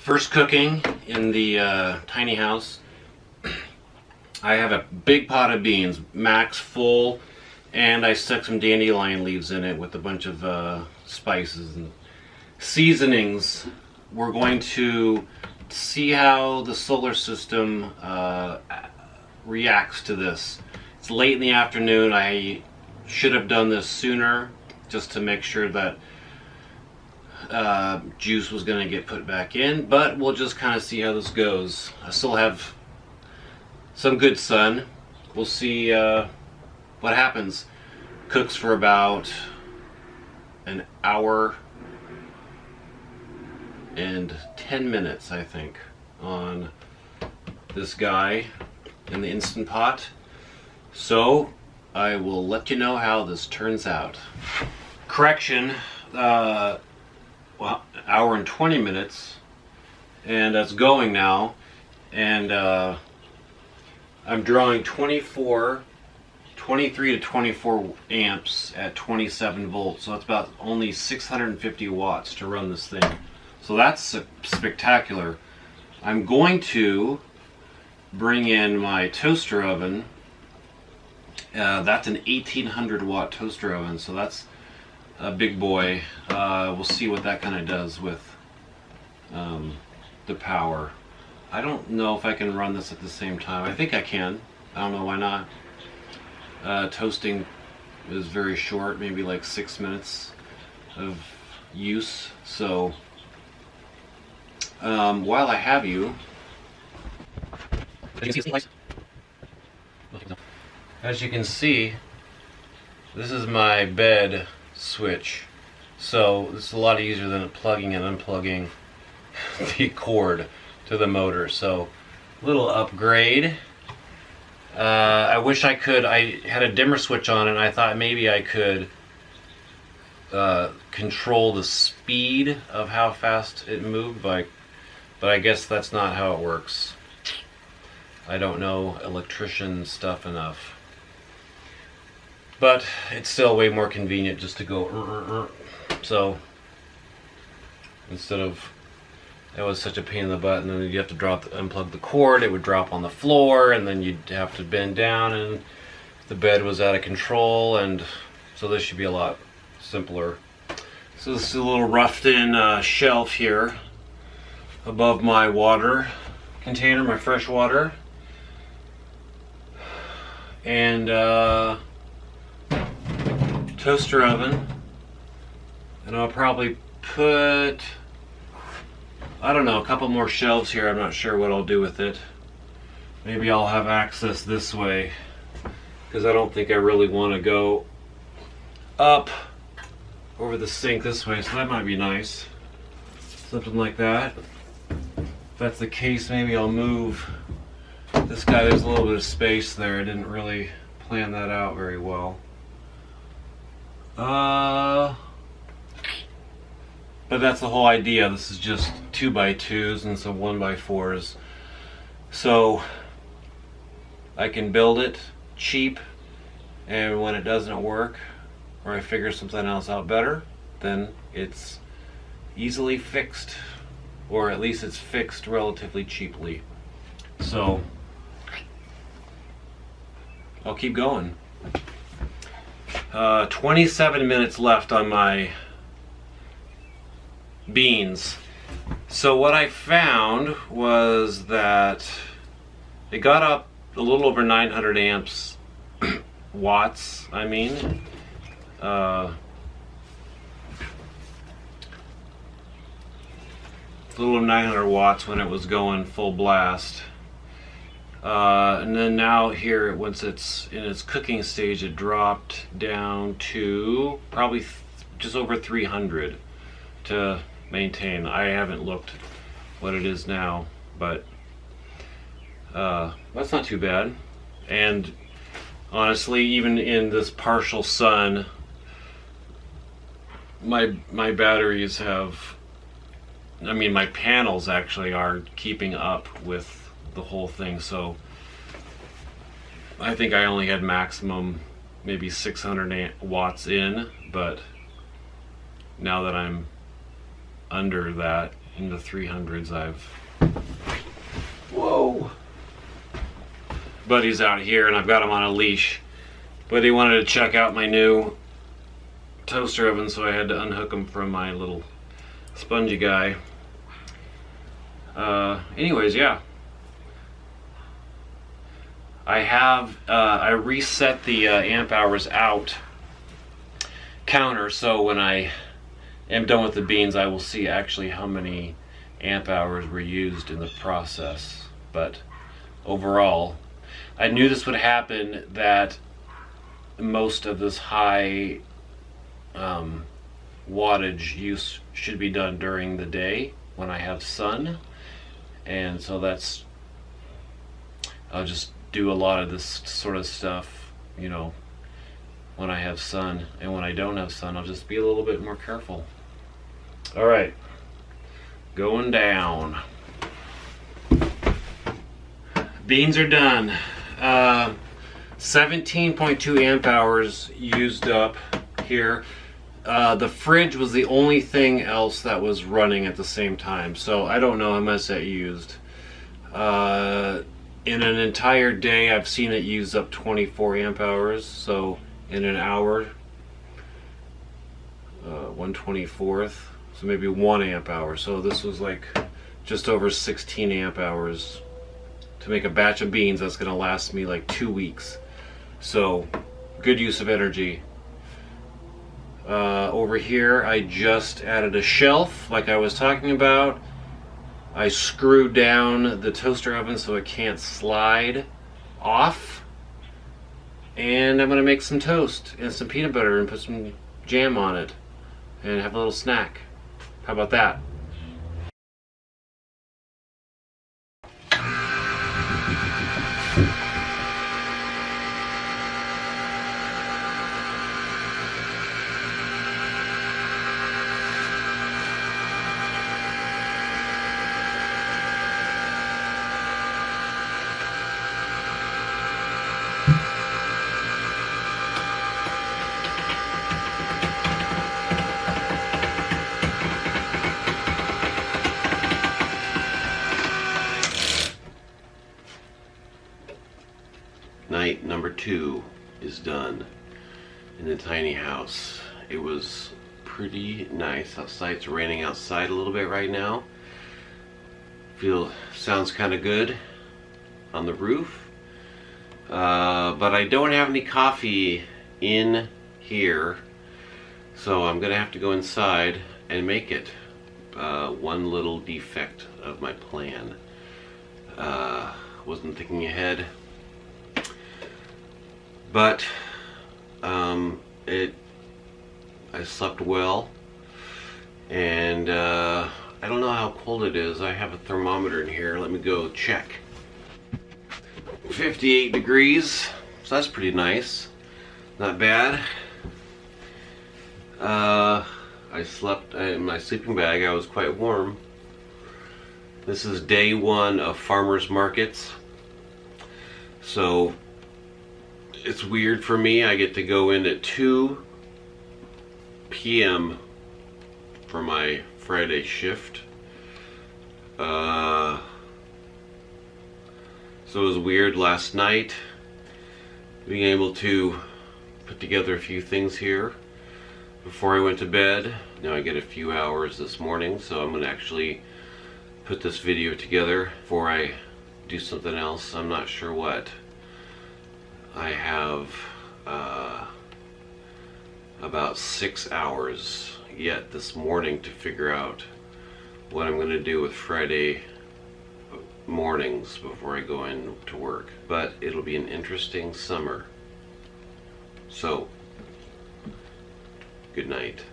First cooking in the tiny house. I have a big pot of beans, max full, and I stuck some dandelion leaves in it with a bunch of spices and seasonings. We're going to see how the solar system reacts to this. It's late in the afternoon. I should have done this sooner just to make sure that juice was going to get put back in, but we'll just kind of see how this goes. I still have some good sun. We'll see what happens. Cooks for about an hour and 10 minutes, I think, on this guy in the Instant Pot. So I will let you know how this turns out. Correction, well, an hour and 20 minutes, and that's going now, and I'm drawing 23 to 24 amps at 27 volts, so that's about only 650 watts to run this thing. So that's spectacular. I'm going to bring in my toaster oven. That's an 1800 watt toaster oven, so that's a big boy. We'll see what that kind of does with the power. I don't know if I can run this at the same time. I think I can. I don't know why not. Toasting is very short, maybe like 6 minutes of use. So while I have you, as you can see, this is my bed switch. So this is a lot easier than plugging and unplugging the cord to the motor. So little upgrade. I wish I could. I had a dimmer switch on and I thought maybe I could control the speed of how fast it moved, but I guess that's not how it works. I don't know electrician stuff enough. But it's still way more convenient just to go so instead of, that was such a pain in the butt, and then you have to unplug the cord, it would drop on the floor, and then you'd have to bend down, and the bed was out of control, and so this should be a lot simpler. So this is a little roughed in shelf here above my water container, my fresh water, and toaster oven, and I'll probably put, I don't know, a couple more shelves here. I'm not sure what I'll do with it. Maybe I'll have access this way, because I don't think I really want to go up over the sink this way, so that might be nice. Something like that. If that's the case, maybe I'll move this guy. There's a little bit of space there. I didn't really plan that out very well. But that's the whole idea. This is just 2x2s and some 1x4s. So I can build it cheap, and when it doesn't work, or I figure something else out better, then it's easily fixed, or at least it's fixed relatively cheaply. So I'll keep going. 27 minutes left on my beans. So what I found was that it got up a little over 900 amps watts, I mean. A little over 900 watts when it was going full blast. And then now here, once it's in its cooking stage, it dropped down to probably just over 300 to maintain. I haven't looked what it is now, but that's not too bad. And honestly, even in this partial sun, my batteries have, I mean, my panels actually are keeping up with the whole thing. So I think I only had maximum maybe 600 watts in, but now that I'm under that, in the 300s. Whoa! Buddy's out here and I've got him on a leash. But he wanted to check out my new toaster oven, so I had to unhook him from my little spongy guy. Anyways, yeah. I reset the amp hours out counter, so when I am done with the beans, I will see actually how many amp hours were used in the process. But overall, I knew this would happen, that most of this high wattage use should be done during the day when I have sun, and so I'll just do a lot of this sort of stuff, you know, when I have sun, and when I don't have sun, I'll just be a little bit more careful. All right, going down. Beans are done. 17.2 amp hours used up here. The fridge was the only thing else that was running at the same time, so I don't know how much that used. In an entire day, I've seen it use up 24 amp hours, so in an hour, 1/24th, so maybe 1 amp hour. So this was like just over 16 amp hours to make a batch of beans that's going to last me like 2 weeks. So good use of energy. Over here, I just added a shelf like I was talking about. I screwed down the toaster oven so it can't slide off. And I'm going to make some toast and some peanut butter and put some jam on it and have a little snack. How about that? Night number 2 is done in the tiny house. It was pretty nice outside. It's raining outside a little bit right now. Sounds kind of good on the roof. But I don't have any coffee in here, so I'm gonna have to go inside and make it. One little defect of my plan. Wasn't thinking ahead. But I slept well, and I don't know how cold it is. I have a thermometer in here. Let me go check. 58 degrees, so that's pretty nice. Not bad. I slept in my sleeping bag. I was quite warm. This is day 1 of farmers markets. So it's weird for me. I get to go in at 2 p.m. for my Friday shift. So it was weird last night being able to put together a few things here before I went to bed. Now I get a few hours this morning, so I'm going to actually put this video together before I do something else. I'm not sure what. I have about 6 hours yet this morning to figure out what I'm going to do with Friday mornings before I go in to work. But it'll be an interesting summer. So, good night.